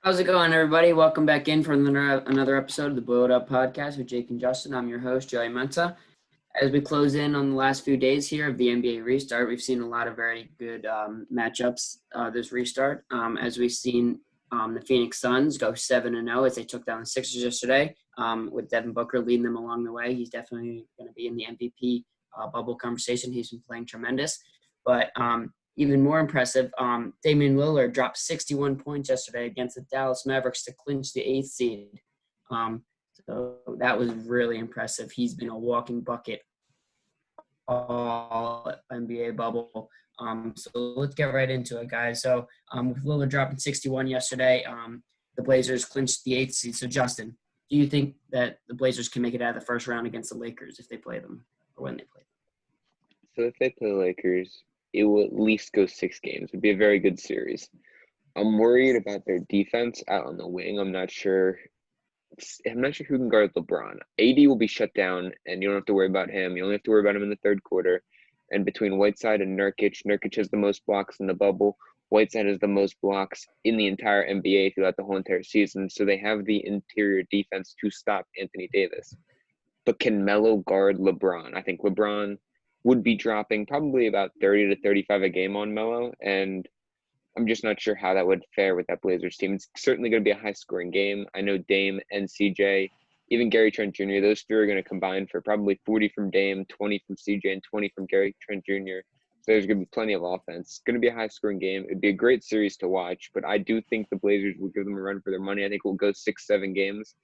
How's it going, everybody? Welcome back in for another episode of the Blow It Up podcast with Jake and Justin. I'm your host, Joey Mensa. As we close in on the last few days here of the NBA restart, we've seen a lot of very good matchups this restart. As we've seen the Phoenix Suns go 7-0 as they took down the Sixers yesterday, with Devin Booker leading them along the way. He's definitely going to be in the MVP bubble conversation. He's been playing tremendous. But even more impressive, Damian Lillard dropped 61 points yesterday against the Dallas Mavericks to clinch the 8th seed. So that was really impressive. He's been a walking bucket all NBA bubble. So let's get right into it, guys. So with Lillard dropping 61 yesterday, the Blazers clinched the 8th seed. So Justin, do you think that the Blazers can make it out of the first round against the Lakers if they play them or when they play them? So if they play the Lakers, it will at least go 6 games. It'd be a very good series. I'm worried about their defense out on the wing. I'm not sure who can guard LeBron. AD will be shut down, and you don't have to worry about him. You only have to worry about him in the third quarter. And between Whiteside and Nurkic has the most blocks in the bubble. Whiteside has the most blocks in the entire NBA throughout the whole entire season. So they have the interior defense to stop Anthony Davis. But can Melo guard LeBron? I think LeBron would be dropping probably about 30 to 35 a game on Melo, and I'm just not sure how that would fare with that Blazers team. It's certainly going to be a high-scoring game. I know Dame and CJ, even Gary Trent Jr., those three are going to combine for probably 40 from Dame, 20 from CJ, and 20 from Gary Trent Jr. So there's going to be plenty of offense. It's going to be a high-scoring game. It'd be a great series to watch, but I do think the Blazers will give them a run for their money. I think we'll go 6-7 games.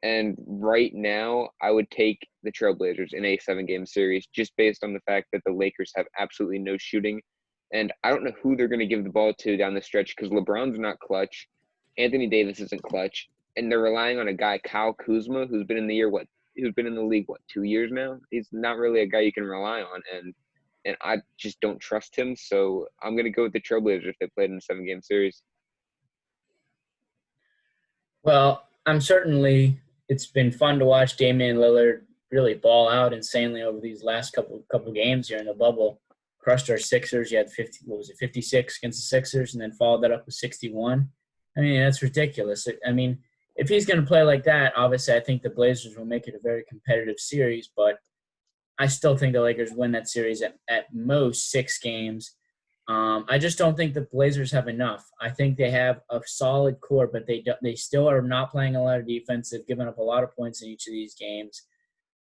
And right now, I would take the Trailblazers in a 7-game series just based on the fact that the Lakers have absolutely no shooting. And I don't know who they're going to give the ball to down the stretch because LeBron's not clutch. Anthony Davis isn't clutch. And they're relying on a guy, Kyle Kuzma, who's been in the league, 2 years now? He's not really a guy you can rely on. And I just don't trust him. So I'm going to go with the Trailblazers if they played in a 7-game series. Well, it's been fun to watch Damian Lillard really ball out insanely over these last couple games here in the bubble. Crushed our Sixers. He had 56 against the Sixers, and then followed that up with 61. I mean, that's ridiculous. If he's going to play like that, obviously I think the Blazers will make it a very competitive series, but I still think the Lakers win that series at most 6 games. I just don't think the Blazers have enough. I think they have a solid core, but they still are not playing a lot of defense. They've given up a lot of points in each of these games.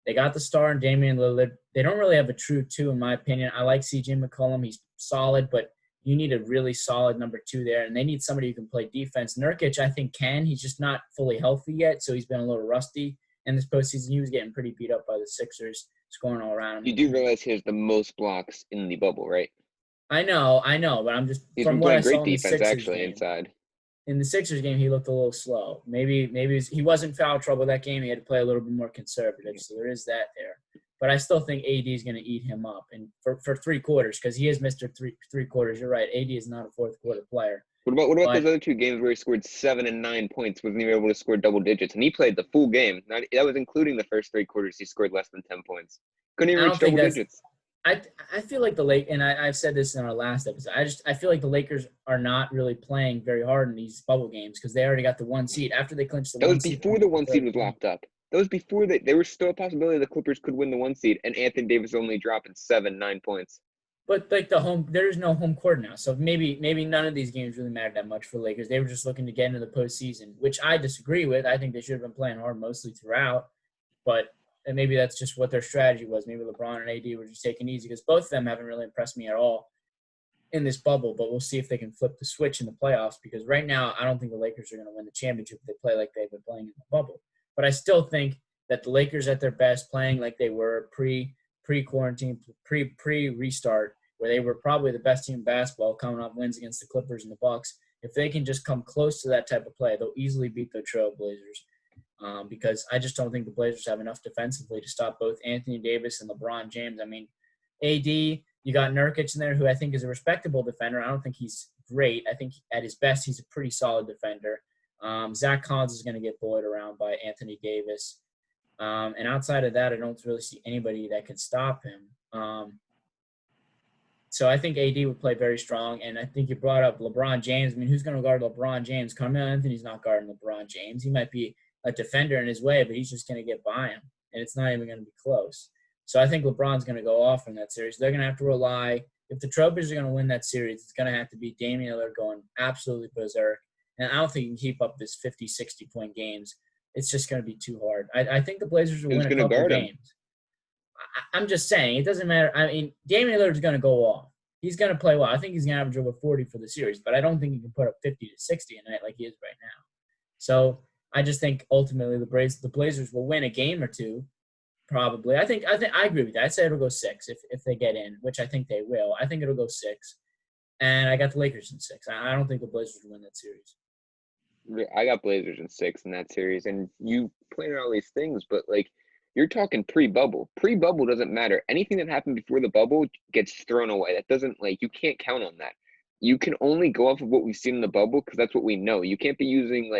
They got the star in Damian Lillard. They don't really have a true 2, in my opinion. I like C.J. McCollum. He's solid, but you need a really solid number 2 there, and they need somebody who can play defense. Nurkic, I think, can. He's just not fully healthy yet, so he's been a little rusty. In this postseason, he was getting pretty beat up by the Sixers, scoring all around him. You do realize he has the most blocks in the bubble, right? I know, but I'm just He's from been what I playing saw great in the defense, Sixers actually, game. inside. In the Sixers game, he looked a little slow. Maybe he wasn't foul trouble that game. He had to play a little bit more conservative, so there is that there. But I still think AD is going to eat him up, and for 3 quarters, because he is Mr. Three quarters. You're right. AD is not a fourth quarter player. What about those other 2 games where he scored 7 and 9 points, wasn't even able to score double digits, and he played the full game? That was including the first 3 quarters. He scored less than 10 points. Couldn't even reach double digits. I feel like I've said this in our last episode. I feel like the Lakers are not really playing very hard in these bubble games because they already got the 1 seed. After they clinched the 1 seed. That was before the 1 seed was locked up. That was before there was still a possibility the Clippers could win the 1 seed, and Anthony Davis only dropping 9 points. But there is no home court now, so maybe none of these games really mattered that much for the Lakers. They were just looking to get into the postseason, which I disagree with. I think they should have been playing hard mostly throughout, but maybe that's just what their strategy was. Maybe LeBron and AD were just taking it easy because both of them haven't really impressed me at all in this bubble. But we'll see if they can flip the switch in the playoffs because right now I don't think the Lakers are going to win the championship if they play like they've been playing in the bubble. But I still think that the Lakers at their best, playing like they were pre-quarantine, pre-restart, where they were probably the best team in basketball, coming off wins against the Clippers and the Bucks. If they can just come close to that type of play, they'll easily beat the Trailblazers. Because I just don't think the Blazers have enough defensively to stop both Anthony Davis and LeBron James. I mean, AD, you got Nurkic in there, who I think is a respectable defender. I don't think he's great. I think at his best, he's a pretty solid defender. Zach Collins is going to get bullied around by Anthony Davis. And outside of that, I don't really see anybody that can stop him. So I think AD would play very strong. And I think you brought up LeBron James. I mean, who's going to guard LeBron James? Carmelo Anthony's not guarding LeBron James. He might be a defender in his way, but he's just going to get by him. And it's not even going to be close. So I think LeBron's going to go off in that series. They're going to have to rely – if the Trailblazers are going to win that series, it's going to have to be Damian Lillard going absolutely berserk. And I don't think he can keep up this 50, 60-point games. It's just going to be too hard. I think the Blazers will win a couple games. I'm just saying, it doesn't matter. I mean, Damian Lillard's going to go off. He's going to play well. I think he's going to average over 40 for the series, but I don't think he can put up 50 to 60 a night like he is right now. So I just think ultimately the Blazers will win a game or two, probably. I agree with that. I'd say it'll go 6 if they get in, which I think they will. I think it'll go 6. And I got the Lakers in 6. I don't think the Blazers will win that series. I got Blazers in 6 in that series, and you pointed out all these things, but like you're talking pre-bubble. Pre-bubble doesn't matter. Anything that happened before the bubble gets thrown away. That doesn't you can't count on that. You can only go off of what we've seen in the bubble because that's what we know. You can't be using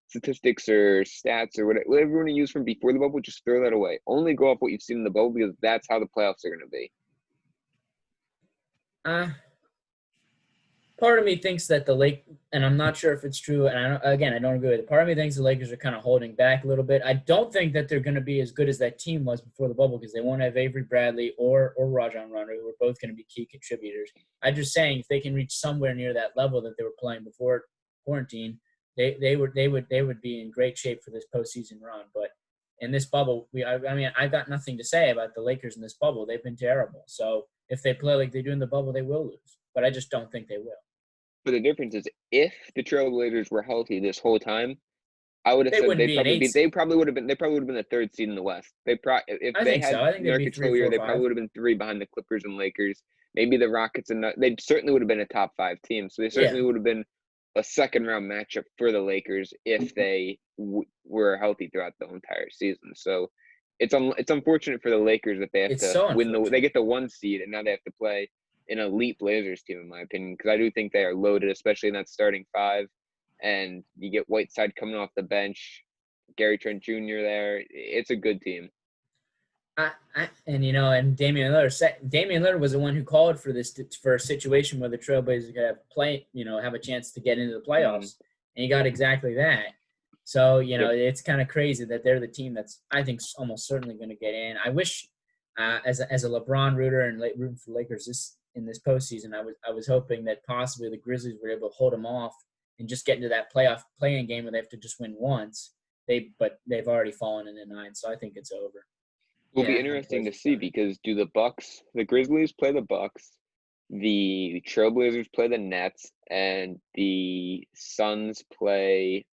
statistics or stats or whatever you want to use from before the bubble. Just throw that away. Only go off what you've seen in the bubble because that's how the playoffs are going to be. Part of me thinks that and I'm not sure if it's true, and I don't agree with it. Part of me thinks the Lakers are kind of holding back a little bit. I don't think that they're going to be as good as that team was before the bubble because they won't have Avery Bradley or Rajon Rondo, who are both going to be key contributors. I'm just saying if they can reach somewhere near that level that they were playing before quarantine, they would be in great shape for this postseason run. But in this bubble, I've got nothing to say about the Lakers in this bubble. They've been terrible. So if they play like they do in the bubble, they will lose. But I just don't think they will. But the difference is, if the Trailblazers were healthy this whole time, I would have said they probably would have been the 3rd seed in the West. If they had Nurkic whole year, they probably would have been 3 behind the Clippers and Lakers. Maybe the Rockets they certainly would have been a top 5 team. So they certainly would have been a second-round matchup for the Lakers if they were healthy throughout the entire season. So it's unfortunate for the Lakers that they have to win they get the 1 seed and now they have to play an elite Blazers team, in my opinion, because I do think they are loaded, especially in that starting 5. And you get Whiteside coming off the bench, Gary Trent Jr. there. It's a good team. And Damian Lillard was the one who called for a situation where the Trailblazers could have a chance to get into the playoffs, and he got exactly that. So it's kind of crazy that they're the team that's I think almost certainly going to get in. I wish, as a LeBron rooter and rooting for Lakers in this postseason, I was hoping that possibly the Grizzlies were able to hold them off and just get into that play-in game where they have to just win once. But they've already fallen into 9, so I think it's over. It will be interesting to see because do the Grizzlies play the Bucks, the Trailblazers play the Nets, and the Suns play.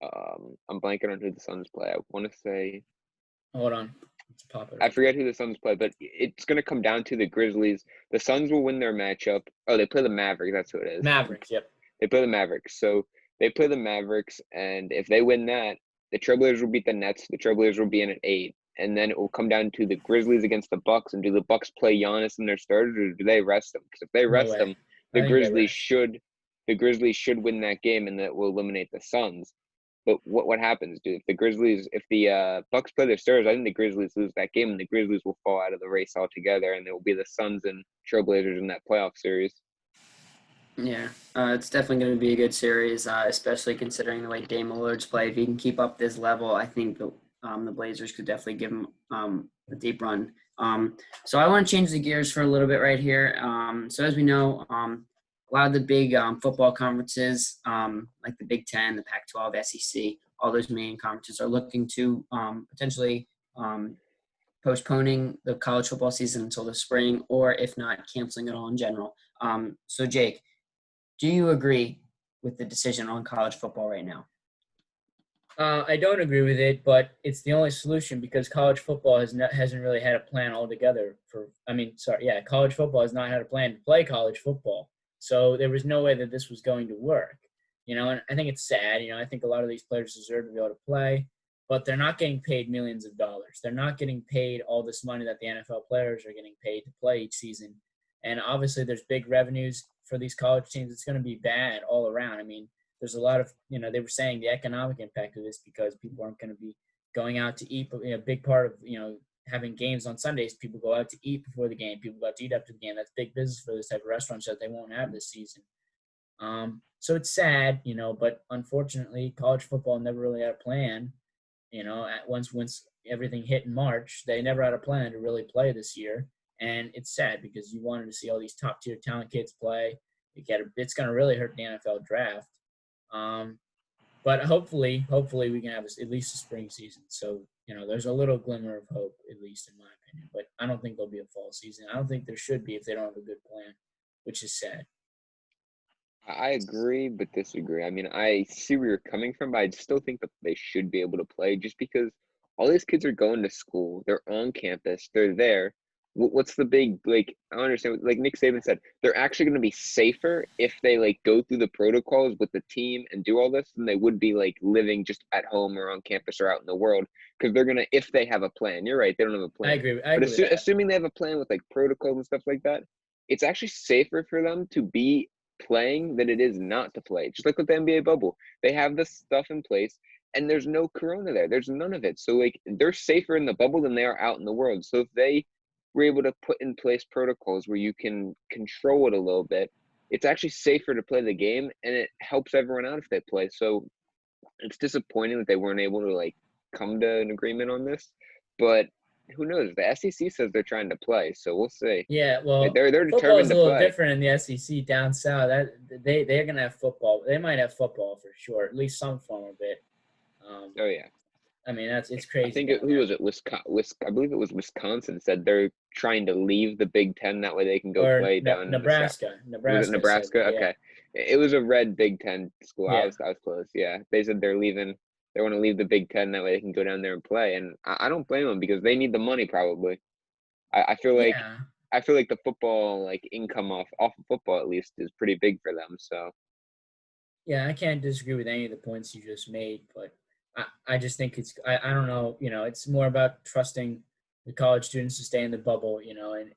I'm blanking on who the Suns play. I want to say. Hold on. I forget who the Suns play, but it's going to come down to the Grizzlies. The Suns will win their matchup. Oh, they play the Mavericks. That's who it is. Mavericks, yep. They play the Mavericks. So they play the Mavericks, and if they win that, the Trailblazers will beat the Nets. The Trailblazers will be in at 8. And then it will come down to the Grizzlies against the Bucks. And do the Bucks play Giannis and their starters, or do they rest them? Because if they rest them, the Grizzlies should win that game, and that will eliminate the Suns. But what happens, dude? If the Bucks play their starters, I think the Grizzlies lose that game, and the Grizzlies will fall out of the race altogether, and it will be the Suns and Trailblazers in that playoff series. Yeah, it's definitely going to be a good series, especially considering the way Damian Lillard's play. If he can keep up this level, I think the Blazers could definitely give him a deep run. So I want to change the gears for a little bit right here. So as we know, a lot of the big football conferences, like the Big Ten, the Pac-12, SEC, all those main conferences are looking to potentially postponing the college football season until the spring, or if not, canceling it all in general. So Jake, do you agree with the decision on college football right now? I don't agree with it, but it's the only solution because college football hasn't really had a plan altogether college football has not had a plan to play college football. So there was no way that this was going to work, and I think it's sad. I think a lot of these players deserve to be able to play, but they're not getting paid millions of dollars. They're not getting paid all this money that the NFL players are getting paid to play each season. And obviously there's big revenues for these college teams. It's going to be bad all around. I mean, there's a lot of, they were saying the economic impact of this because people aren't going to be going out to eat, but a big part of, having games on Sundays, people go out to eat before the game. People go out to eat after the game. That's big business for this type of restaurants that they won't have this season. So it's sad, but unfortunately, college football never really had a plan. Once everything hit in March, they never had a plan to really play this year. And it's sad because you wanted to see all these top-tier talent kids play. It's going to really hurt the NFL draft. But hopefully we can have at least a spring season. So, there's a little glimmer of hope, at least in my opinion. But I don't think there'll be a fall season. I don't think there should be if they don't have a good plan, which is sad. I agree but disagree. I mean, I see where you're coming from, but I still think that they should be able to play just because all these kids are going to school. They're on campus. They're there. What's the big, I don't understand. Like Nick Saban said, they're actually going to be safer if they, go through the protocols with the team and do all this than they would be, living just at home or on campus or out in the world because they're going to, if they have a plan. You're right. They don't have a plan. I agree. But with that. assuming they have a plan with, protocols and stuff like that, it's actually safer for them to be playing than it is not to play. Just like with the NBA bubble, they have this stuff in place and there's no corona there. There's none of it. So they're safer in the bubble than they are out in the world. So if they were able to put in place protocols where you can control it a little bit, it's actually safer to play the game and it helps everyone out if they play. So it's disappointing that they weren't able to come to an agreement on this, but who knows? The SEC says they're trying to play, so we'll see. Yeah, well, they're football determined is to a little play. different in the SEC down south. That they're gonna have football. They might have football for sure, at least some form of it. Oh yeah. I mean, it's crazy. I think who was it? I believe it was Wisconsin said they're trying to leave the Big Ten that way they can go play down Nebraska. in the South. Was it Nebraska? Said, okay. It was a red Big Ten school. Yeah. I was close. Yeah, they said they're leaving. They want to leave the Big Ten that way they can go down there and play, and I don't blame them because they need the money probably. I feel like the football income off of football at least is pretty big for them. So yeah, I can't disagree with any of the points you just made, but I just think I don't know, it's more about trusting the college students to stay in the bubble,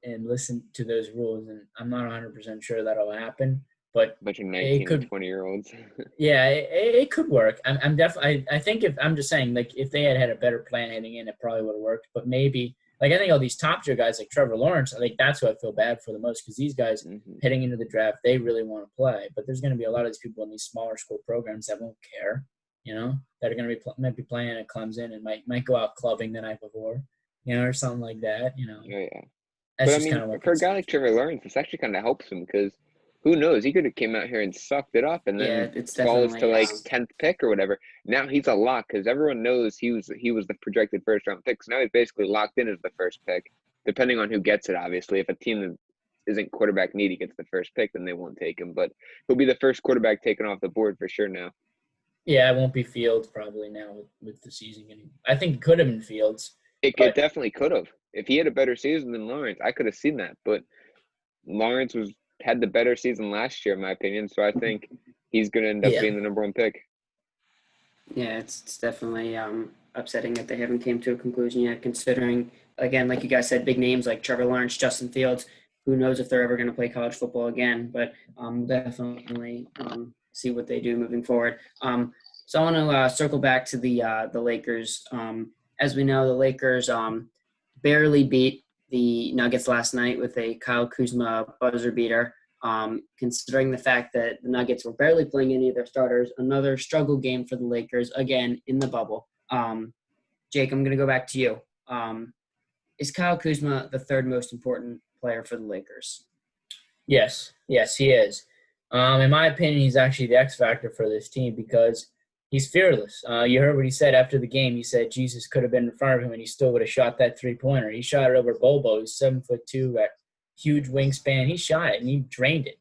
and listen to those rules. And I'm not 100% sure that'll happen, but a bunch of 19 and 20-year-olds. Yeah, it could work. I'm definitely. I think I'm just saying, if they had a better plan heading in, it probably would have worked. But maybe, I think all these top tier guys like Trevor Lawrence, I think that's who I feel bad for the most because these guys heading into the draft, they really want to play. But there's going to be a lot of these people in these smaller school programs that won't care, that are going to might be playing at Clemson and might go out clubbing the night before, or something like that. Oh yeah. That's but just kind of for a guy like Trevor Lawrence, this actually kind of helps him because who knows? He could have came out here and sucked it up and then falls to 10th pick or whatever. Now he's a lock because everyone knows he was the projected first round pick. So now he's basically locked in as the first pick, depending on who gets it. Obviously, if a team that isn't quarterback needy gets the first pick, then they won't take him. But he'll be the first quarterback taken off the board for sure now. Yeah, it won't be Fields probably now with the season getting. I think it could have been Fields. It definitely could have. If he had a better season than Lawrence, I could have seen that. But Lawrence had the better season last year, in my opinion. So I think he's going to end up being the number one pick. Yeah, it's definitely upsetting that they haven't came to a conclusion yet, considering, again, like you guys said, big names like Trevor Lawrence, Justin Fields. Who knows if they're ever going to play college football again, but definitely see what they do moving forward. So I want to circle back to the Lakers. As we know, the Lakers barely beat the Nuggets last night with a Kyle Kuzma buzzer beater. Considering the fact that the Nuggets were barely playing any of their starters, another struggle game for the Lakers, again, in the bubble. Jake, I'm going to go back to you. Is Kyle Kuzma the third most important player for the Lakers? Yes, he is. In my opinion, he's actually the X factor for this team because he's fearless. You heard what he said after the game. He said Jesus could have been in front of him and he still would have shot that three-pointer. He shot it over Bobo, who's 7'2", got huge wingspan. He shot it and he drained it.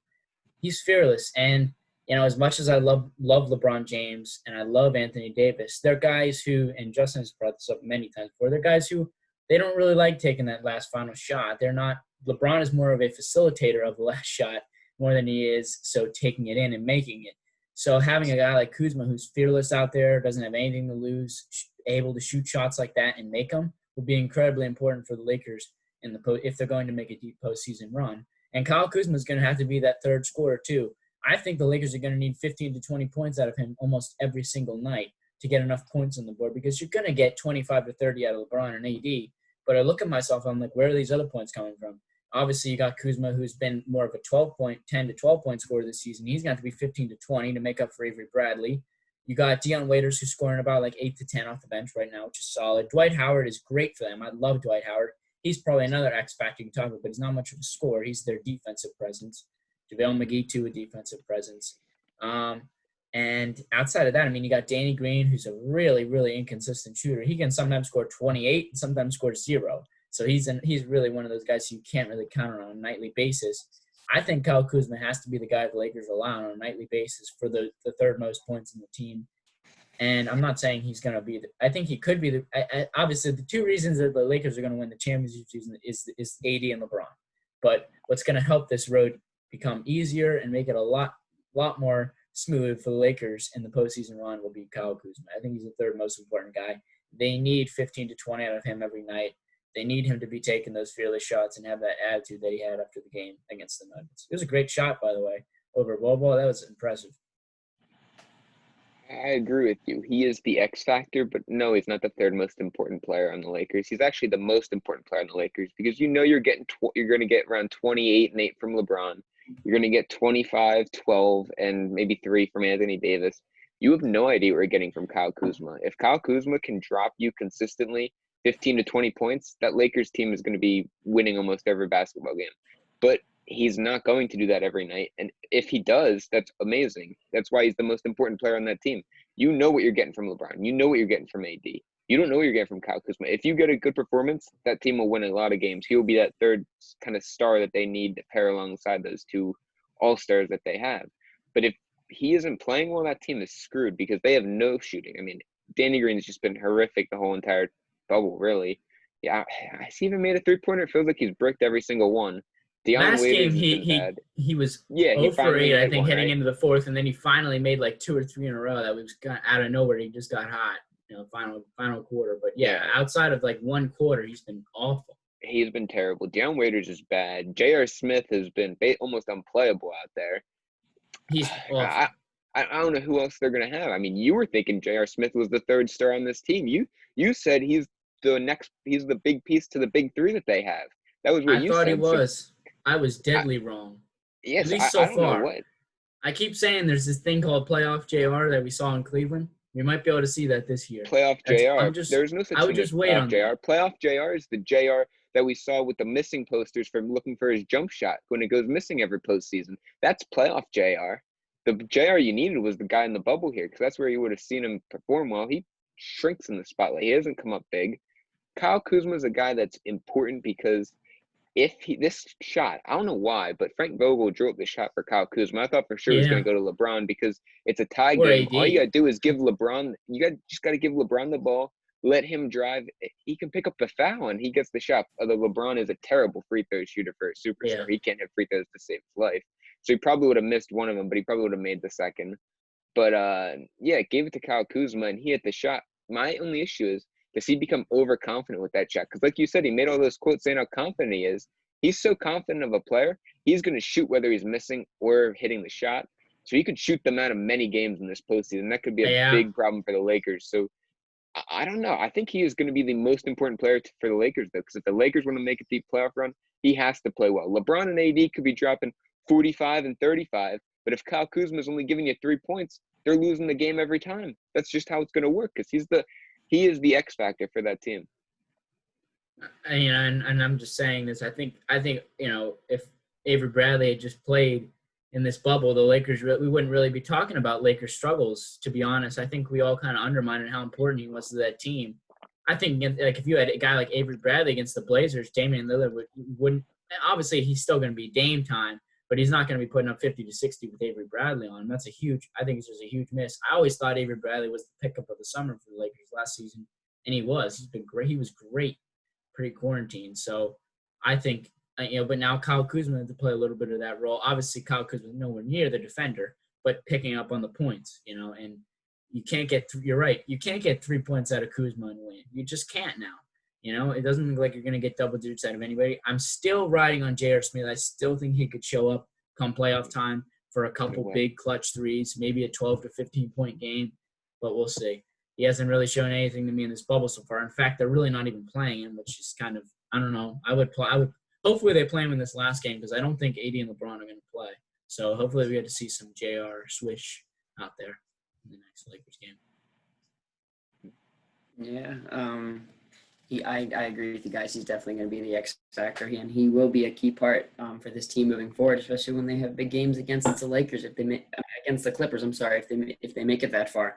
He's fearless. And, as much as I love LeBron James and I love Anthony Davis, they're guys who, and Justin has brought this up many times before, they're guys who they don't really like taking that last final shot. They're not – LeBron is more of a facilitator of the last shot more than he is taking it in and making it. So having a guy like Kuzma who's fearless out there, doesn't have anything to lose, able to shoot shots like that and make them will be incredibly important for the Lakers if they're going to make a deep postseason run. And Kyle Kuzma is going to have to be that third scorer too. I think the Lakers are going to need 15 to 20 points out of him almost every single night to get enough points on the board because you're going to get 25 to 30 out of LeBron and AD, But I look at myself, I'm like, where are these other points coming from? Obviously, you got Kuzma, who's been more of a 10 to 12-point scorer this season. He's going to be 15 to 20 to make up for Avery Bradley. You got Dion Waiters, who's scoring about like 8 to 10 off the bench right now, which is solid. Dwight Howard is great for them. I love Dwight Howard. He's probably another X factor you can talk about, but he's not much of a scorer. He's their defensive presence. JaVale McGee, too, a defensive presence. And outside of that, I mean, you got Danny Green, who's a really, really inconsistent shooter. He can sometimes score 28 and sometimes score 0. So he's really one of those guys who you can't really count on a nightly basis. I think Kyle Kuzma has to be the guy the Lakers rely on a nightly basis for the third most points in the team. And I'm not saying he's going to be – I think he could be – obviously, the two reasons that the Lakers are going to win the championship season is AD and LeBron. But what's going to help this road become easier and make it a lot more smooth for the Lakers in the postseason run will be Kyle Kuzma. I think he's the third most important guy. They need 15 to 20 out of him every night. They need him to be taking those fearless shots and have that attitude that he had after the game against the Nuggets. It was a great shot, by the way, over Bobo. That was impressive. I agree with you. He is the X factor, but no, he's not the third most important player on the Lakers. He's actually the most important player on the Lakers because you're going to get around 28 and 8 from LeBron. You're going to get 25, 12, and maybe 3 from Anthony Davis. You have no idea what you're getting from Kyle Kuzma. If Kyle Kuzma can drop you consistently 15 to 20 points, that Lakers team is going to be winning almost every basketball game. But he's not going to do that every night. And if he does, that's amazing. That's why he's the most important player on that team. You know what you're getting from LeBron. You know what you're getting from AD. You don't know what you're getting from Kyle Kuzma. If you get a good performance, that team will win a lot of games. He'll be that third kind of star that they need to pair alongside those two all-stars that they have. But if he isn't playing well, that team is screwed because they have no shooting. I mean, Danny Green has just been horrific the whole entire bubble, really. Yeah, he even made a three-pointer. It feels like he's bricked every single one. Last game, he was 0 for 8, I think, heading into the fourth, and then he finally made like 2 or 3 in a row. That was out of nowhere. He just got hot, final quarter. But, yeah, outside of like one quarter, he's been awful. He's been terrible. Deion Waiters is bad. J.R. Smith has been almost unplayable out there. He's awful. I don't know who else they're going to have. I mean, you were thinking J.R. Smith was the third star on this team. You said he's the big piece to the big three that they have. That was what you said. I thought he was. I was deadly wrong. Yes, at least so I far. Know what. I keep saying there's this thing called playoff JR that we saw in Cleveland. We might be able to see that this year. Playoff JR. There's no such I would just wait on JR. Playoff JR is the JR that we saw with the missing posters from looking for his jump shot when it goes missing every postseason. That's playoff JR. The JR you needed was the guy in the bubble here because that's where you would have seen him perform well. He shrinks in the spotlight. He doesn't come up big. Kyle Kuzma is a guy that's important because this shot, I don't know why, but Frank Vogel drew up the shot for Kyle Kuzma. I thought for sure he was going to go to LeBron because it's a tie game. AD. All you got to do is give LeBron – just got to give LeBron the ball, let him drive. He can pick up the foul, and he gets the shot. Although LeBron is a terrible free throw shooter for a superstar. Yeah. He can't hit free throws to save his life. So he probably would have missed one of them, but he probably would have made the second. But, gave it to Kyle Kuzma, and he hit the shot. My only issue is, does he become overconfident with that shot? Because like you said, he made all those quotes saying how confident he is. He's so confident of a player, he's going to shoot whether he's missing or hitting the shot. So he could shoot them out of many games in this postseason. That could be a big problem for the Lakers. So I don't know. I think he is going to be the most important player for the Lakers, though, because if the Lakers want to make a deep playoff run, he has to play well. LeBron and AD could be dropping 45 and 35, but if Kyle Kuzma is only giving you 3 points, they're losing the game every time. That's just how it's going to work because he is the X factor for that team. And I'm just saying this. I think if Avery Bradley had just played in this bubble, the Lakers we wouldn't really be talking about Lakers struggles. To be honest, I think we all kind of undermined how important he was to that team. I think like if you had a guy like Avery Bradley against the Blazers, Damian Lillard wouldn't. Obviously, he's still going to be Dame time, but he's not going to be putting up 50 to 60 with Avery Bradley on him. I think it's just a huge miss. I always thought Avery Bradley was the pickup of the summer for the Lakers last season, and he was. He's been great. He was great pre-quarantine. So I think, but now Kyle Kuzma had to play a little bit of that role. Obviously, Kyle Kuzma is nowhere near the defender, but picking up on the points, and you can't get – you're right. You can't get 3 points out of Kuzma and win. You just can't now. It doesn't look like you're going to get double digits out of anybody. I'm still riding on J.R. Smith. I still think he could show up come playoff time for a couple big clutch threes, maybe a 12 to 15-point game, but we'll see. he hasn't really shown anything to me in this bubble so far. In fact, they're really not even playing him, which is kind of, I don't know. I would hopefully they play him in this last game because I don't think AD and LeBron are going to play. So hopefully we get to see some JR swish out there in the next Lakers game. Yeah, I agree with you guys. He's definitely going to be the X factor, and he will be a key part for this team moving forward, especially when they have big games against the Lakers. Against the Clippers, I'm sorry, if they make it that far.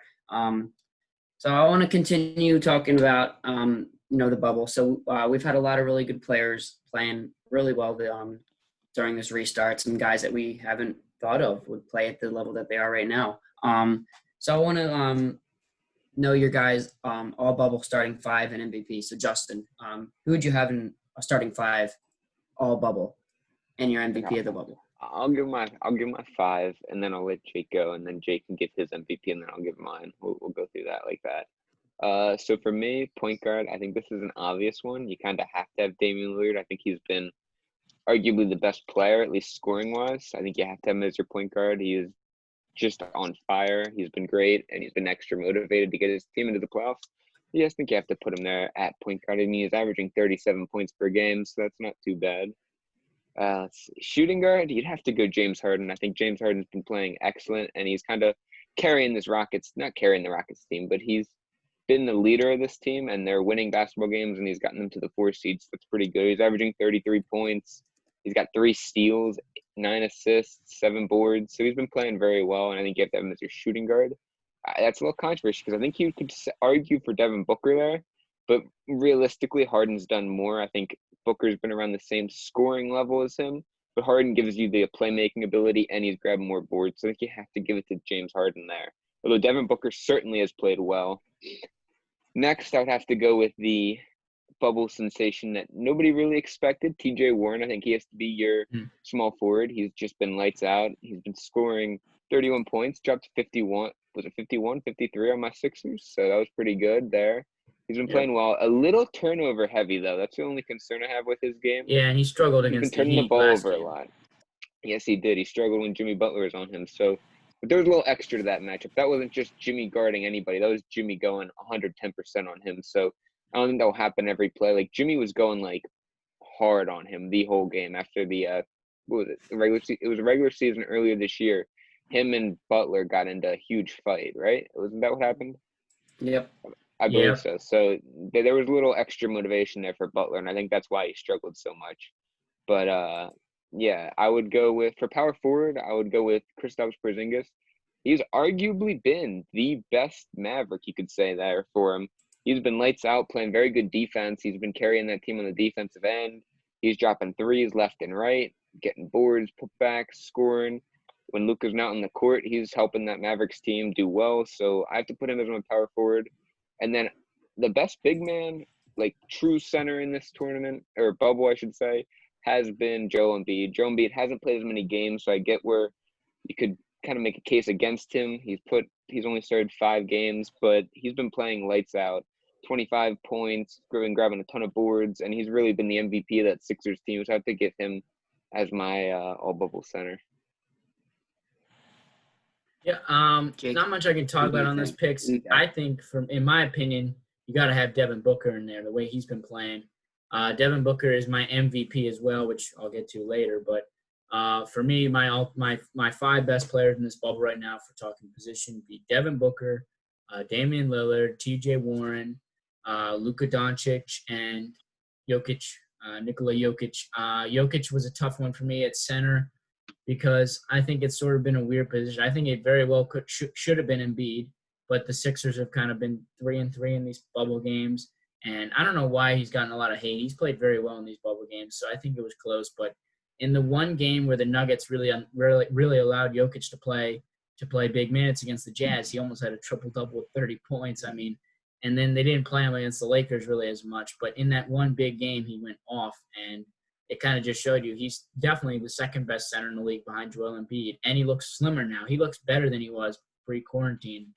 So I want to continue talking about the bubble. So we've had a lot of really good players playing really well during this restart. Some guys that we haven't thought of would play at the level that they are right now. So I want to know your guys' all bubble starting five and MVP. So Justin, who would you have in a starting five all bubble and your MVP of the bubble? I'll give my five, and then I'll let Jake go, and then Jake can give his MVP, and then I'll give mine. We'll go through that like that. So for me, point guard, I think this is an obvious one. You kind of have to have Damian Lillard. I think he's been arguably the best player, at least scoring wise. I think you have to have him as your point guard. He is just on fire. He's been great, and he's been extra motivated to get his team into the playoffs. I think you have to put him there at point guard. I mean, he's averaging 37 points per game, so that's not too bad. Shooting guard, you'd have to go James Harden. I think James Harden's been playing excellent, and he's kind of carrying this not carrying the Rockets team, but he's been the leader of this team, and they're winning basketball games, and he's gotten them to the 4 seeds. That's pretty good. He's averaging 33 points. He's got 3 steals, 9 assists, 7 boards. So he's been playing very well, and I think you have to have him as your shooting guard. That's a little controversial because I think you could argue for Devin Booker there, but realistically, Harden's done more. I think Booker's been around the same scoring level as him, but Harden gives you the playmaking ability, and he's grabbing more boards. So I think you have to give it to James Harden there. Although Devin Booker certainly has played well. Next, I would have to go with the bubble sensation that nobody really expected, TJ Warren. I think he has to be your small forward. He's just been lights out. He's been scoring 31 points, dropped 51. Was it 51, 53 on my Sixers? So that was pretty good there. He's been playing well. A little turnover heavy, though. That's the only concern I have with his game. Yeah, and he struggled against the Heat. He's been turning the ball over a lot. Yes, he did. He struggled when Jimmy Butler was on him. So, but there was a little extra to that matchup. That wasn't just Jimmy guarding anybody. That was Jimmy going 110% on him. So I don't think that will happen every play. Like, Jimmy was going, like, hard on him the whole game after the what was it? The regular season. It was a regular season earlier this year. Him and Butler got into a huge fight, right? Wasn't that what happened? Yep. I believe so. So there was a little extra motivation there for Butler, and I think that's why he struggled so much. But, I would go with – for power forward, I would go with Kristaps Porzingis. He's arguably been the best Maverick, you could say, there for him. He's been lights out, playing very good defense. He's been carrying that team on the defensive end. He's dropping threes left and right, getting boards, putbacks, scoring. When Luka's not on the court, he's helping that Mavericks team do well. So I have to put him as my power forward. And then the best big man, like true center in this tournament, or bubble, I should say, has been Joel Embiid. Joel Embiid hasn't played as many games, so I get where you could kind of make a case against him. He's only started 5 games, but he's been playing lights out. 25 points, grabbing a ton of boards, and he's really been the MVP of that Sixers team, so I have to give him as my all-bubble center. Yeah, Jake, not much I can talk about on this picks. I think, in my opinion, you got to have Devin Booker in there, the way he's been playing. Devin Booker is my MVP as well, which I'll get to later. But for me, my 5 best players in this bubble right now for talking position would be Devin Booker, Damian Lillard, TJ Warren, Luka Doncic, and Jokic, Nikola Jokic. Jokic was a tough one for me at center because I think it's sort of been a weird position. I think it very well should have been Embiid, but the Sixers have kind of been 3-3 in these bubble games, and I don't know why he's gotten a lot of hate. He's played very well in these bubble games, so I think it was close. But in the one game where the Nuggets really allowed Jokic to play big minutes against the Jazz, he almost had a triple-double with 30 points. I mean, and then they didn't play him against the Lakers really as much. But in that one big game, he went off, and it kind of just showed you he's definitely the second best center in the league behind Joel Embiid, and he looks slimmer now. He looks better than he was pre-quarantine.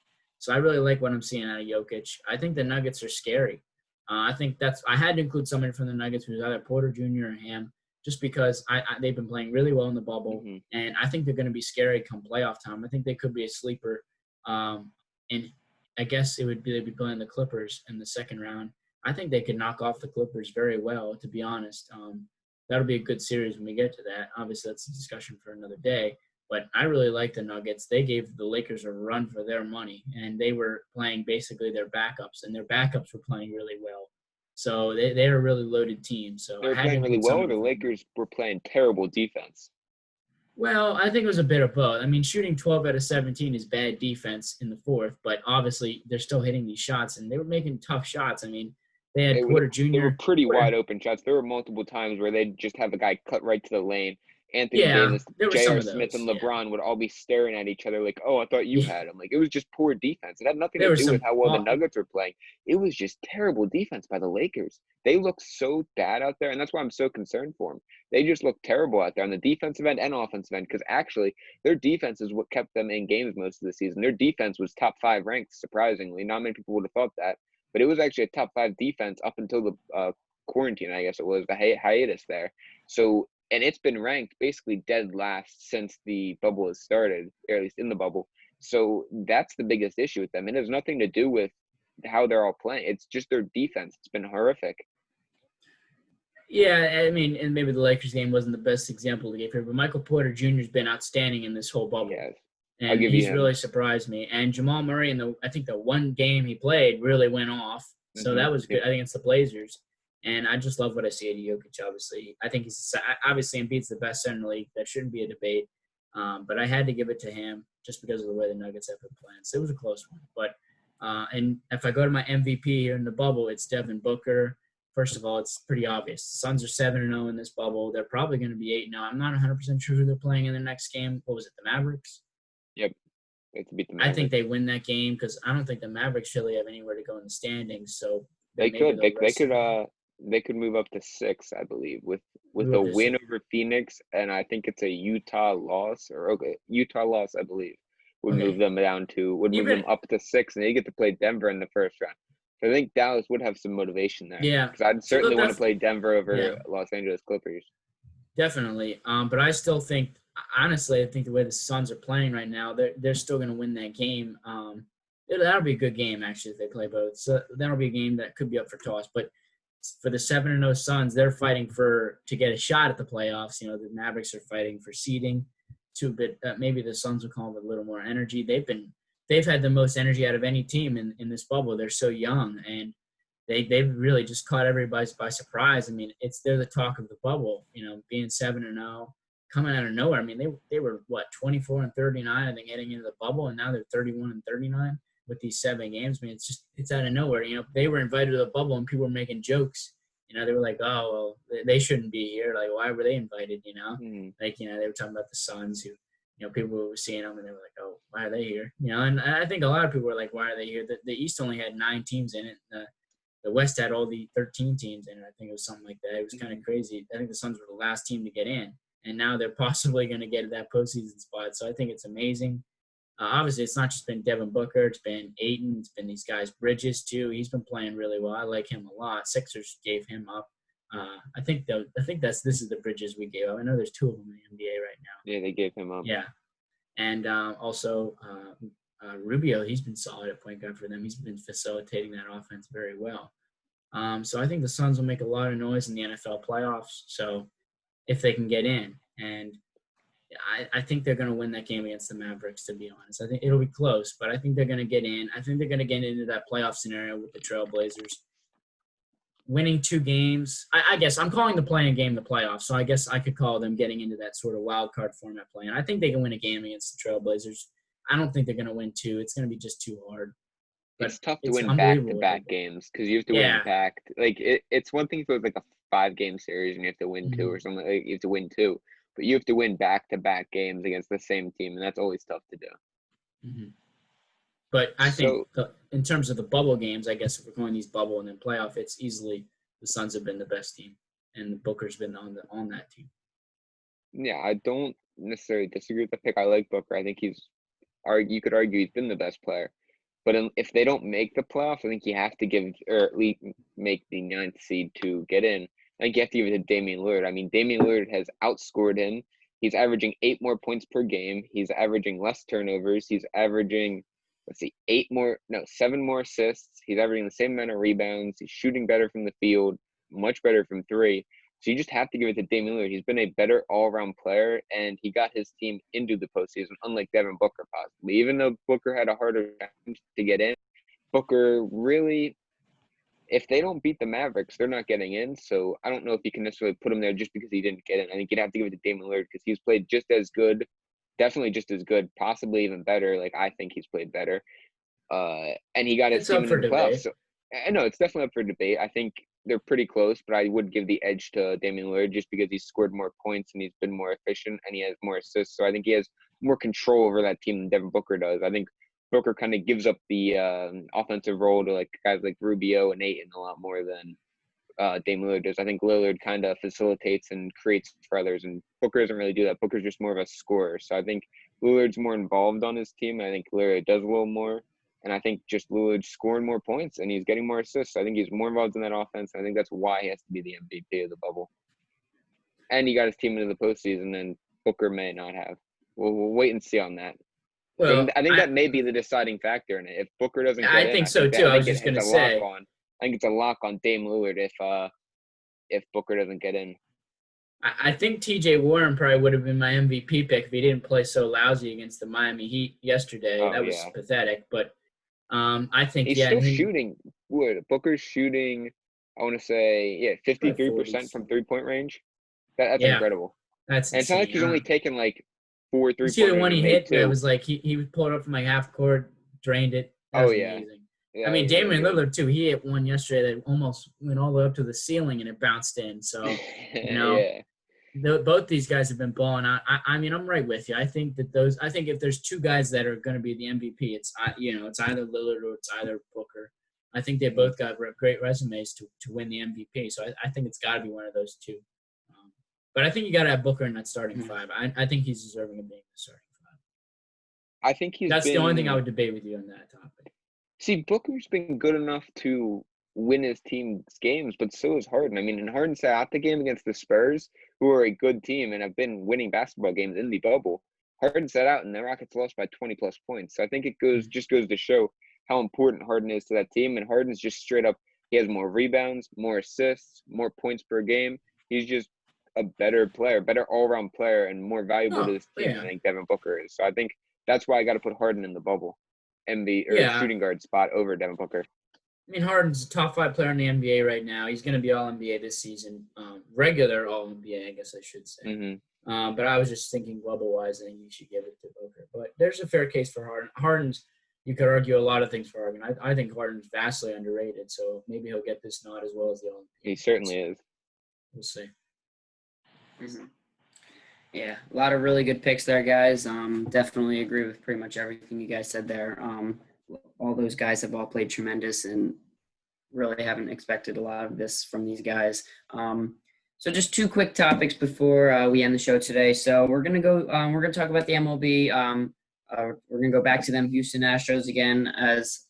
So I really like what I'm seeing out of Jokic. I think the Nuggets are scary. I think I had to include somebody from the Nuggets who's either Porter Jr. or Ham, just because they've been playing really well in the bubble, and I think they're going to be scary come playoff time. I think they could be a sleeper. And I guess they'd be playing the Clippers in the second round. I think they could knock off the Clippers very well, to be honest. That'll be a good series when we get to that. Obviously, that's a discussion for another day. But I really like the Nuggets. They gave the Lakers a run for their money, and they were playing basically their backups, and their backups were playing really well. So they're a really loaded team. So They I were had to playing really include well, some or of the them. Lakers were playing terrible defense? Well, I think it was a bit of both. I mean, shooting 12 out of 17 is bad defense in the fourth, but obviously they're still hitting these shots, and they were making tough shots. I mean, they had Porter They were Jr. pretty wide open shots. There were multiple times where they'd just have a guy cut right to the lane. Anthony Yeah, Davis, there were some J.R. of Smith, those. and Yeah. LeBron would all be staring at each other like, "Oh, I thought you Yeah. had him." Like, it was just poor defense. It had nothing There to was do with some how well the Nuggets were playing. It was just terrible defense by the Lakers. They look so bad out there, and that's why I'm so concerned for them. They just look terrible out there on the defensive end and offensive end, because actually their defense is what kept them in games most of the season. Their defense was top 5 ranked, surprisingly. Not many people would have thought that, but it was actually a top 5 defense up until the quarantine, I guess it was, the hiatus there. So, and it's been ranked basically dead last since the bubble has started, or at least in the bubble. So that's the biggest issue with them. It has nothing to do with how they're all playing. It's just their defense. It's been horrific. Yeah, I mean, and maybe the Lakers game wasn't the best example to give here, but Michael Porter Jr. has been outstanding in this whole bubble. Yes. And I'll give you he's him. really surprised me. And Jamal Murray, I think the one game he played really went off. So that was good. I think it's the Blazers. And I just love what I see at Jokic, obviously. I think he's obviously Embiid's the best center in the league. That shouldn't be a debate. But I had to give it to him just because of the way the Nuggets have been playing. So it was a close one. But and if I go to my MVP here in the bubble, it's Devin Booker. First of all, it's pretty obvious. The Suns are 7-0 in this bubble. They're probably going to be 8-0. I'm not 100% sure who they're playing in the next game. What was it, the Mavericks? Yep. They have to beat the I Mavericks. think they win that game because I don't think the Mavericks really have anywhere to go in the standings. So They maybe could. they'll rest them. They could move up to 6, I believe, with Move a up to win 6. over Phoenix, and I think it's a Utah loss, I believe, would Okay. move them up to 6, and they get to play Denver in the first round. So I think Dallas would have some motivation there. Yeah. Because I'd So certainly want to that's- play Denver over yeah. Los Angeles Clippers. Definitely. But I still think, honestly, I think the way the Suns are playing right now, they're still going to win that game. That'll be a good game, actually, if they play both. So that'll be a game that could be up for toss. But for the 7-0 Suns, they're fighting to get a shot at the playoffs. You know, the Mavericks are fighting for seeding. Maybe the Suns will come with a little more energy. They've had the most energy out of any team in this bubble. They're so young, and they've really just caught everybody by surprise. I mean, they're the talk of the bubble. You know, being 7-0, coming out of nowhere. I mean, they were 24-39, I think, heading into the bubble, and now they're 31-39 with these 7 games. I mean, it's out of nowhere. You know, they were invited to the bubble, and people were making jokes. You know, they were like, "Oh, well, they shouldn't be here. Like, why were they invited?" You know, like, you know, they were talking about the Suns, who, you know, people were seeing them, and they were like, "Oh, why are they here?" You know, and I think a lot of people were like, "Why are they here?" The East only had 9 teams in it. The West had all the 13 teams in it. I think it was something like that. It was kind of crazy. I think the Suns were the last team to get in, and now they're possibly going to get that postseason spot. So I think it's amazing. Obviously, it's not just been Devin Booker. It's been Ayton. It's been these guys. Bridges, too. He's been playing really well. I like him a lot. Sixers gave him up. I think this is the Bridges we gave up. I know there's 2 of them in the NBA right now. Yeah, they gave him up. Yeah. And also Rubio, he's been solid at point guard for them. He's been facilitating that offense very well. So I think the Suns will make a lot of noise in the NFL playoffs. So if they can get in, and I think they're going to win that game against the Mavericks, to be honest. I think it'll be close, but I think they're going to get in. I think they're going to get into that playoff scenario with the Trailblazers. Winning 2 games, I guess I'm calling the play-in game the playoffs, so I guess I could call them getting into that sort of wild card format play-in. I think they can win a game against the Trailblazers. I don't think they're going to win 2. It's going to be just too hard. But it's tough to it's win unbelievable back-to-back games because you have to win back. Like, it's one thing if it was like a 5-game series and you have to win 2 or something. Like, you have to win 2. But you have to win back-to-back games against the same team, and that's always tough to do. But I think in terms of the bubble games, I guess if we're going these bubble and then playoff, it's easily the Suns have been the best team, and Booker's been on that team. Yeah, I don't necessarily disagree with the pick. I like Booker. I think you could argue he's been the best player. But if they don't make the playoffs, I think you have to give, or at least make the 9th seed to get in. I think you have to give it to Damian Lillard. I mean, Damian Lillard has outscored him. He's averaging 8 more points per game. He's averaging less turnovers. He's averaging let's see, 7 more assists. He's averaging the same amount of rebounds. He's shooting better from the field, much better from three. So you just have to give it to Damian Lillard. He's been a better all-around player, and he got his team into the postseason, unlike Devin Booker possibly. Even though Booker had a harder time to get in, Booker really, if they don't beat the Mavericks, they're not getting in. So I don't know if you can necessarily put him there just because he didn't get in. I think you'd have to give it to Damian Lillard because he's played just as good, definitely just as good, possibly even better. Like, I think he's played better. And he got his It's team up for into the playoffs. debate. So I know it's definitely up for debate. I think they're pretty close, but I would give the edge to Damian Lillard just because he's scored more points and he's been more efficient and he has more assists. So I think he has more control over that team than Devin Booker does. I think Booker kind of gives up the offensive role to like guys like Rubio and Ayton a lot more than Damian Lillard does. I think Lillard kind of facilitates and creates for others, and Booker doesn't really do that. Booker's just more of a scorer. So I think Lillard's more involved on his team. I think Lillard does a little more. And I think just Lillard's scoring more points and he's getting more assists. I think he's more involved in that offense. I think that's why he has to be the MVP of the bubble. And he got his team into the postseason, and Booker may not have. We'll wait and see on that. Well, I think that may be the deciding factor in it. If Booker doesn't get in, I think so too. I was just going to say. I think it's a lock on Dame Lillard if Booker doesn't get in. I think T.J. Warren probably would have been my MVP pick if he didn't play so lousy against the Miami Heat yesterday. Oh, that was pathetic, but I think he's still shooting. Booker's shooting, I want to say, 53% from 3-point range. That's incredible. That's and it's not like he's only taken like 4 3-pointers. See the one he hit? That was like he pulled it up from like half court, drained it. That was amazing. Yeah, I mean, Damian Lillard too. He hit one yesterday that almost went all the way up to the ceiling and it bounced in. So both these guys have been balling out. I mean, I'm right with you. I think if there's two guys that are going to be the MVP, it's either Lillard or it's either Booker. I think they both got great resumes to win the MVP. So I think it's got to be one of those two. But I think you got to have Booker in that starting five. I think he's deserving of being the starting five. I think that's the only thing I would debate with you on that topic. See, Booker's been good enough to win his team's games, but so is Harden. I mean, and Harden sat out the game against the Spurs, who are a good team and have been winning basketball games in the bubble. Harden sat out, and the Rockets lost by 20-plus points. So I think it goes to show how important Harden is to that team. And Harden's just straight up, he has more rebounds, more assists, more points per game. He's just a better player, better all-around player, and more valuable to this team than I think Devin Booker is. So I think that's why I got to put Harden in the bubble. Shooting guard spot over Devin Booker. I mean, Harden's a top 5 player in the NBA right now. He's going to be All-NBA this season. Regular All-NBA, I guess I should say. Mm-hmm. But I was just thinking bubble-wise, I think you should give it to Booker. But there's a fair case for Harden. You could argue a lot of things for Harden. I think Harden's vastly underrated, so maybe he'll get this nod as well as the All-NBA. He certainly is. We'll see. Mm-hmm. Yeah, a lot of really good picks there, guys. Definitely agree with pretty much everything you guys said there. All those guys have all played tremendous and really haven't expected a lot of this from these guys. So just 2 quick topics before we end the show today. So we're going to talk about the MLB. We're going to go back to them, Houston Astros again, as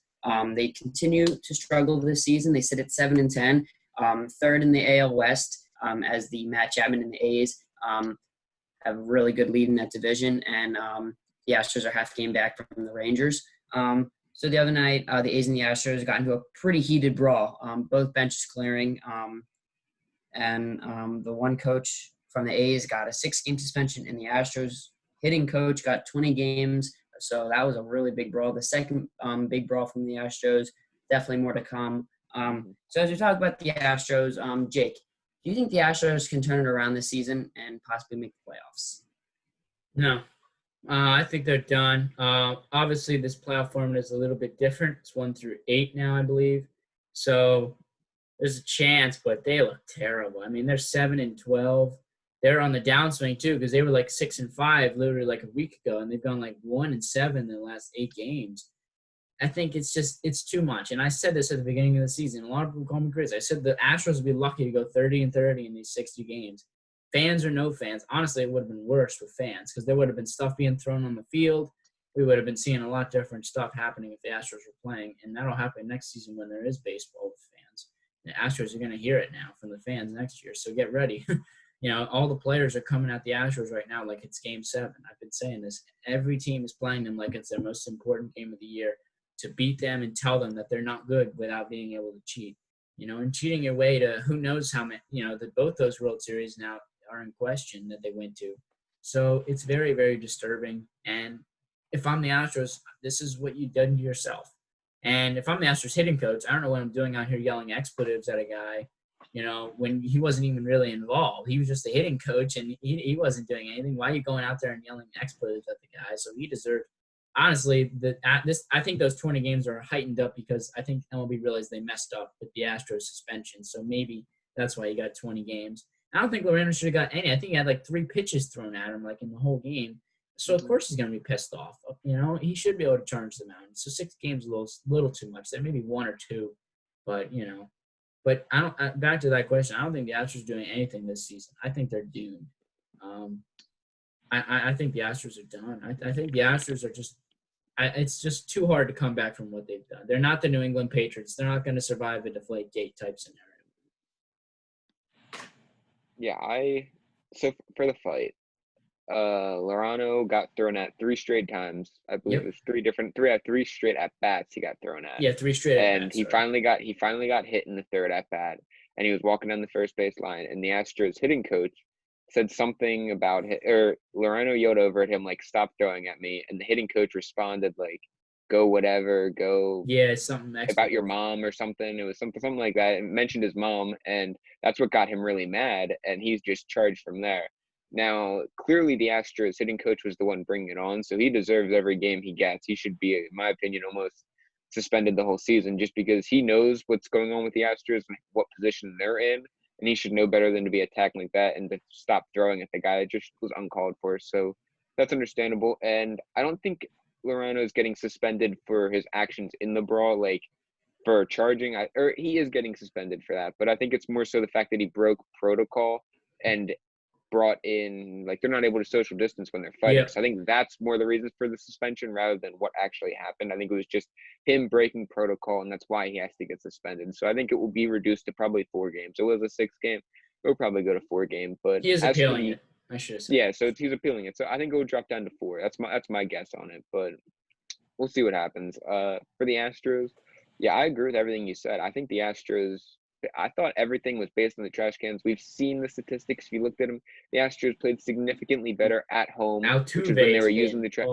they continue to struggle this season. They sit at 7-10, third in the AL West, as the Matt Chapman and the A's have a really good lead in that division, and the Astros are half game back from the Rangers. So the other night, the A's and the Astros got into a pretty heated brawl, both benches clearing, and the one coach from the A's got a 6-game suspension, and the Astros hitting coach got 20 games. So that was a really big brawl. The second big brawl from the Astros, definitely more to come. So as we talk about the Astros, Jake, do you think the Astros can turn it around this season and possibly make the playoffs? No. I think they're done. Obviously, this playoff format is a little bit different. It's 1 through 8 now, I believe. So there's a chance, but they look terrible. I mean, they're 7-12. They're on the downswing, too, because they were like 6-5 literally like a week ago, and they've gone like 1-7 in the last 8 games. I think it's too much. And I said this at the beginning of the season. A lot of people call me crazy. I said the Astros would be lucky to go 30-30 in these 60 games. Fans or no fans, honestly, it would have been worse with fans because there would have been stuff being thrown on the field. We would have been seeing a lot different stuff happening if the Astros were playing, and that'll happen next season when there is baseball with fans. The Astros are going to hear it now from the fans next year, so get ready. All the players are coming at the Astros right now like it's Game 7. I've been saying this. Every team is playing them like it's their most important game of the year. to beat them and tell them that they're not good without being able to cheat. And cheating your way to who knows how many, that both those World Series now are in question that they went to. So it's very, very disturbing. And if I'm the Astros, this is what you've done to yourself. And if I'm the Astros hitting coach, I don't know what I'm doing out here yelling expletives at a guy, when he wasn't even really involved. He was just a hitting coach, and he wasn't doing anything. Why are you going out there and yelling expletives at the guy? So he deserved – honestly, I think those 20 games are heightened up because I think MLB realized they messed up with the Astros suspension. So maybe that's why he got 20 games. I don't think Lorano should have got any. I think he had like 3 pitches thrown at him in the whole game. So, of course, he's going to be pissed off. He should be able to charge the mound. So 6 games is a little too much. There maybe 1 or 2. But, But back to that question, I don't think the Astros are doing anything this season. I think they're doomed. I think the Astros are done. I think the Astros are just it's just too hard to come back from what they've done. They're not the New England Patriots. They're not going to survive a deflate gate type scenario. Yeah, so for the fight, Lorano got thrown at 3 straight times. I believe it was 3 straight at bats he got thrown at. Yeah, 3 straight at bats. And he finally got hit in the 3rd at bat, and he was walking down the first base line, and the Astros hitting coach said something about it, or Lorano yelled over at him like, "Stop throwing at me," and the hitting coach responded like, "Go whatever, go." Yeah, something about your mom or something. It was something like that. It mentioned his mom, and that's what got him really mad, and he's just charged from there. Now, clearly the Astros hitting coach was the one bringing it on, so he deserves every game he gets. He should be, in my opinion, almost suspended the whole season just because he knows what's going on with the Astros and what position they're in, and he should know better than to be attacking like that and to stop throwing at the guy. It just was uncalled for, so that's understandable. And I don't think Lorano is getting suspended for his actions in the brawl, like for charging, or he is getting suspended for that, but I think it's more so the fact that he broke protocol and brought in, like, they're not able to social distance when they're fighting. Yep. So I think that's more the reason for the suspension rather than what actually happened. I think it was just him breaking protocol, and that's why he has to get suspended. So I think it will be reduced to probably 4 games. It was a 6 game. It will probably go to 4 games. But he is appealing it. I should have said. Yeah, so he's appealing it. So I think it will drop down to 4. That's my guess on it. But we'll see what happens. For the Astros, yeah, I agree with everything you said. I think the Astros, I thought everything was based on the trash cans. We've seen the statistics. If you looked at them, the Astros played significantly better at home, which is when they were using the trash.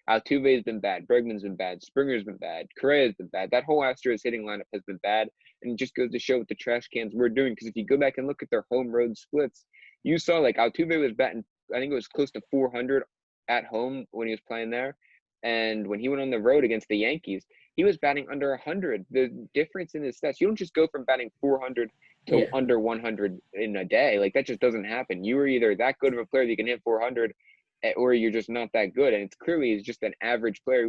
Altuve's been bad. Bregman's been bad. Springer's been bad. Correa's been bad. That whole Astros hitting lineup has been bad, and it just goes to show what the trash cans were doing. Because if you go back and look at their home road splits, you saw like Altuve was batting, I think it was close to 400 at home when he was playing there, and when he went on the road against the Yankees, he was batting under 100. The difference in his stats, you don't just go from batting 400 to under 100 in a day. Like, that just doesn't happen. You are either that good of a player that you can hit 400, or you're just not that good. And it's clearly he's just an average player.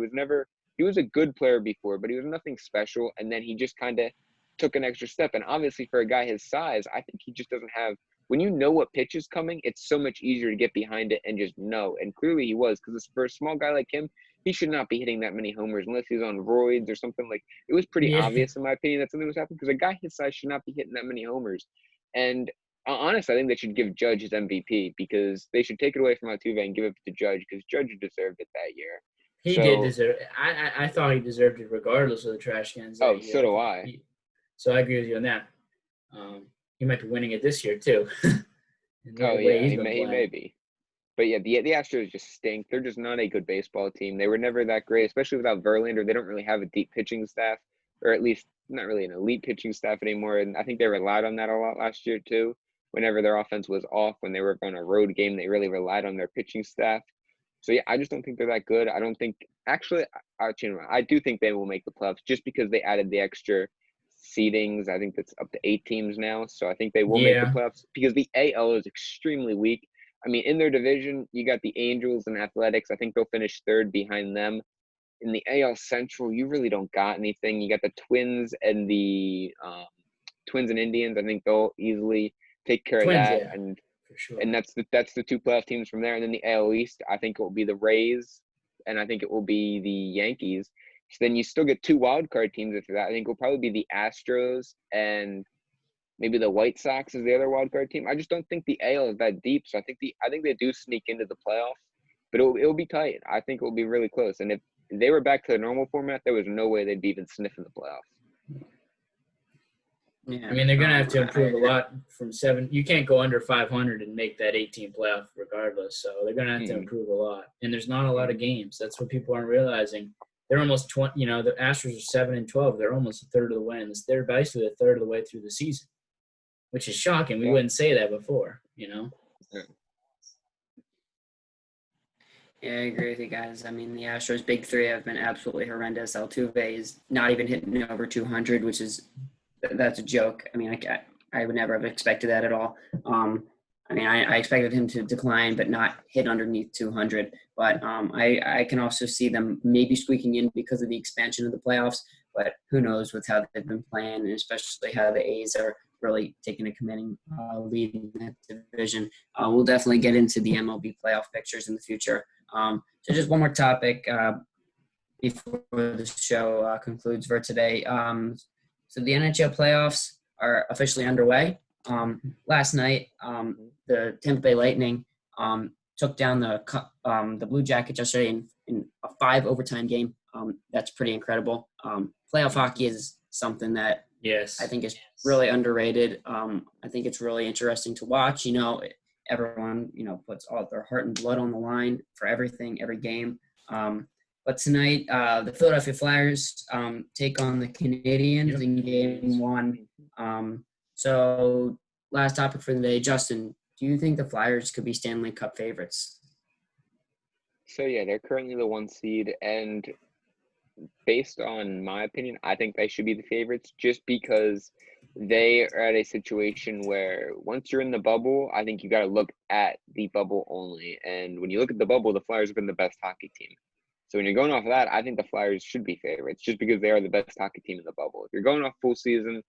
He was a good player before, but he was nothing special. And then he just kind of took an extra step. And obviously for a guy his size, I think he just doesn't have, when you know what pitch is coming, it's so much easier to get behind it and just know. And clearly he was, because for a small guy like him, he should not be hitting that many homers unless he's on roids or something. Like, it was pretty obvious, in my opinion, that something was happening, because a guy his size should not be hitting that many homers. And honestly, I think they should give Judge his MVP, because they should take it away from Altuve and give it to Judge, because Judge deserved it that year. He did deserve it. I thought he deserved it regardless of the trash cans. Oh, so do I. So I agree with you on that. He might be winning it this year too. Oh yeah, he may be. But yeah, the Astros just stink. They're just not a good baseball team. They were never that great, especially without Verlander. They don't really have a deep pitching staff, or at least not really an elite pitching staff anymore. And I think they relied on that a lot last year too. Whenever their offense was off, when they were on a road game, they really relied on their pitching staff. So yeah, I just don't think they're that good. I don't think actually. I do think they will make the playoffs just because they added the extra seedings. I think that's up to 8 teams now. So I think they will make the playoffs, because the AL is extremely weak. I mean, in their division, you got the Angels and Athletics. I think they'll finish 3rd behind them. In the AL Central, you really don't got anything. You got the Twins and the Twins and Indians. I think they'll easily take care of that. Yeah, and for sure. And that's the 2 playoff teams from there. And then the AL East, I think it will be the Rays, and I think it will be the Yankees. So then you still get 2 wild card teams after that. I think it will probably be the Astros and maybe the White Sox is the other wild card team. I just don't think the AL is that deep. So I think they do sneak into the playoffs, but it'll be tight. I think it will be really close. And if they were back to the normal format, there was no way they'd be even sniffing the playoffs. Yeah. I mean, they're going to have to improve a lot from 7. You can't go under 500 and make that 18 playoff regardless. So they're going to have to improve a lot. And there's not a lot of games. That's what people aren't realizing. They're almost 20. You know, the Astros are 7-12. They're almost a third of the way. And they're basically a third of the way through the season, which is shocking. We wouldn't say that before, you know? Yeah, I agree with you guys. I mean, the Astros' big three have been absolutely horrendous. Altuve is not even hitting over 200, which is that's a joke. I mean, I would never have expected that at all. I mean, I expected him to decline, but not hit underneath 200. But I can also see them maybe squeaking in because of the expansion of the playoffs. But who knows with how they've been playing, and especially how the A's are really taking a commanding lead in that division. We'll definitely get into the MLB playoff pictures in the future. So just one more topic before the show concludes for today. So the NHL playoffs are officially underway. Last night, the Tampa Bay Lightning took down the Blue Jackets yesterday in a 5 overtime game. That's pretty incredible. Playoff hockey is something that I think is really underrated. I think it's really interesting to watch. You know, everyone, you know, puts all their heart and blood on the line for everything, every game. But tonight, the Philadelphia Flyers take on the Canadiens in Game 1. So last topic for the day, Justin, do you think the Flyers could be Stanley Cup favorites? So, yeah, they're currently the 1 seed, and based on my opinion, I think they should be the favorites just because they are at a situation where once you're in the bubble, I think you got to look at the bubble only. And when you look at the bubble, the Flyers have been the best hockey team. So when you're going off of that, I think the Flyers should be favorites just because they are the best hockey team in the bubble. If you're going off full season,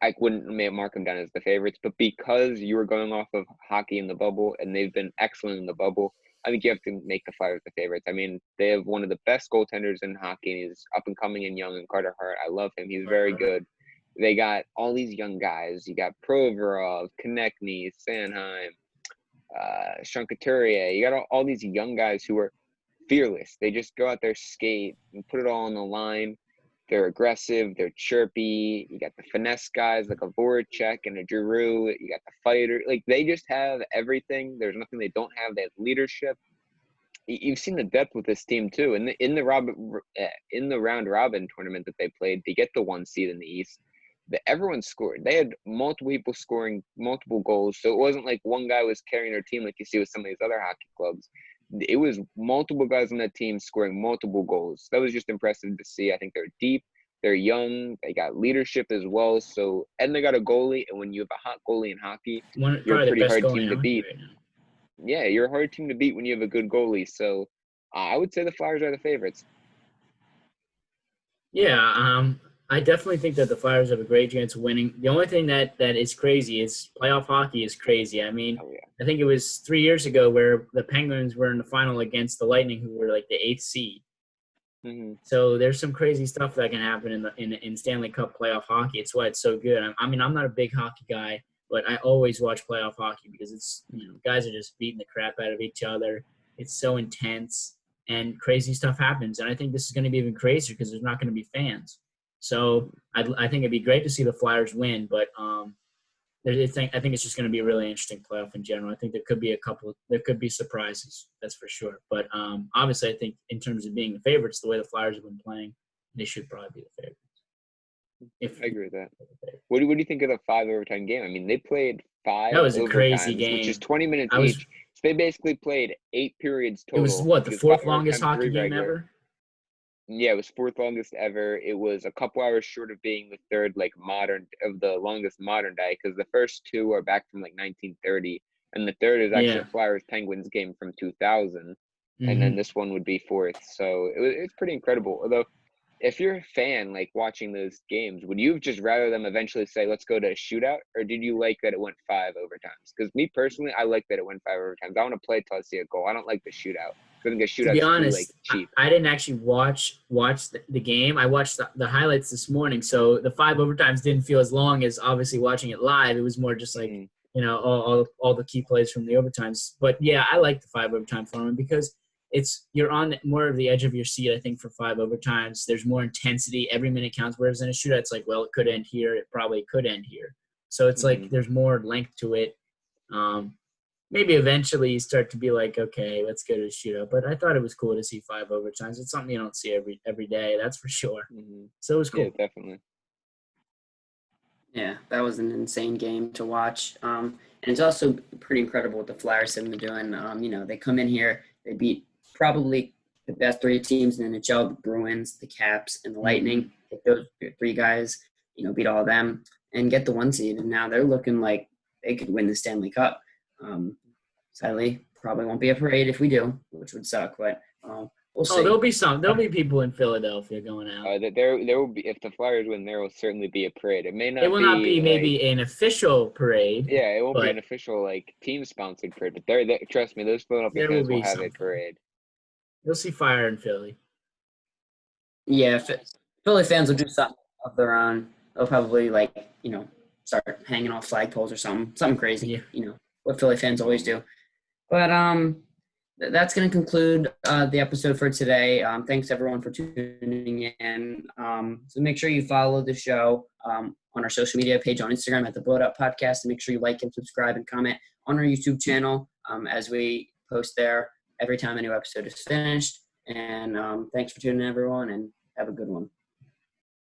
I wouldn't mark them down as the favorites. But because you were going off of hockey in the bubble and they've been excellent in the bubble, I think you have to make the Flyers the favorites. I mean, they have one of the best goaltenders in hockey, and he's up and coming and young, and Carter Hart. I love him. He's very good. They got all these young guys. You got Provorov, Konechny, Sanheim, Sean Couturier. You got all these young guys who are fearless. They just go out there, skate, and put it all on the line. They're aggressive. They're chirpy. You got the finesse guys like a Voracek and a Giroux. You got the fighter. Like, they just have everything. There's nothing they don't have. They have leadership. You've seen the depth with this team too. In the round robin tournament that they played to get the 1 seed in the East, everyone scored. They had multiple people scoring multiple goals. So it wasn't like one guy was carrying their team like you see with some of these other hockey clubs. It was multiple guys on that team scoring multiple goals. That was just impressive to see. I think they're deep. They're young. They got leadership as well. So, and they got a goalie. And when you have a hot goalie in hockey, you're a pretty hard team to beat. Right, yeah, you're a hard team to beat when you have a good goalie. So I would say the Flyers are the favorites. Yeah, I definitely think that the Flyers have a great chance of winning. The only thing that is crazy is playoff hockey is crazy. I mean, I think it was 3 years ago where the Penguins were in the final against the Lightning, who were like the 8th seed. Mm-hmm. So there's some crazy stuff that can happen in Stanley Cup playoff hockey. It's why it's so good. I mean, I'm not a big hockey guy, but I always watch playoff hockey because it's, you know, guys are just beating the crap out of each other. It's so intense and crazy stuff happens. And I think this is going to be even crazier because there's not going to be fans. So I think it'd be great to see the Flyers win, but I think it's just going to be a really interesting playoff in general. I think there could be surprises, that's for sure. But obviously, I think in terms of being the favorites, the way the Flyers have been playing, they should probably be the favorites. I agree with that. What do you think of the 5 overtime game? I mean, they played 5 That was a crazy game, which is 20 minutes each. So they basically played 8 periods total. It was the 4th longest hockey game ever? Yeah, it was 4th longest ever. It was a couple hours short of being the 3rd, the longest modern day, because the first 2 are back from 1930, and the 3rd is actually a Flyers-Penguins game from 2000, and then this one would be 4th. So it's pretty incredible. Although, if you're a fan watching those games, would you just rather them eventually say, let's go to a shootout, or did you like that it went 5 overtimes? Because me personally, I like that it went 5 overtimes. I want to play till I see a goal. I don't like the shootout. To be honest, I didn't actually watch the game. I watched the highlights this morning, so the 5 overtimes didn't feel as long as obviously watching it live. It was more just all the key plays from the overtimes. But yeah, I like the 5 overtime format because you're on more of the edge of your seat, I think, for 5 overtimes. There's more intensity. Every minute counts. Whereas in a shootout, it's like, well, it could end here. It probably could end here. So it's like there's more length to it. Maybe eventually you start to be like, okay, let's go to a shootout. But I thought it was cool to see 5 overtimes. It's something you don't see every day, that's for sure. So it was cool. Yeah, definitely. Yeah, that was an insane game to watch. And it's also pretty incredible what the Flyers have been doing. They come in here, they beat probably the best 3 teams in the NHL, the Bruins, the Caps, and the Lightning. Those 3 guys, beat all of them and get the 1 seed. And now they're looking like they could win the Stanley Cup. Sadly, probably won't be a parade if we do, which would suck. But we'll see. There'll be people in Philadelphia going out. There will be, if the Flyers win, there will certainly be a parade. It may not. It will not be maybe an official parade. Yeah, it won't be an official team sponsored parade. But there, trust me, those Philadelphia fans will have a parade. You'll see fire in Philly. Yeah, Philly fans will do something of their own. They'll probably start hanging off flagpoles or something crazy. Yeah. What Philly fans always do. But that's going to conclude the episode for today. Thanks everyone for tuning in. So make sure you follow the show on our social media page on Instagram at the Blow It Up Podcast, and make sure you like and subscribe and comment on our YouTube channel as we post there every time a new episode is finished. And thanks for tuning in, everyone, and have a good one.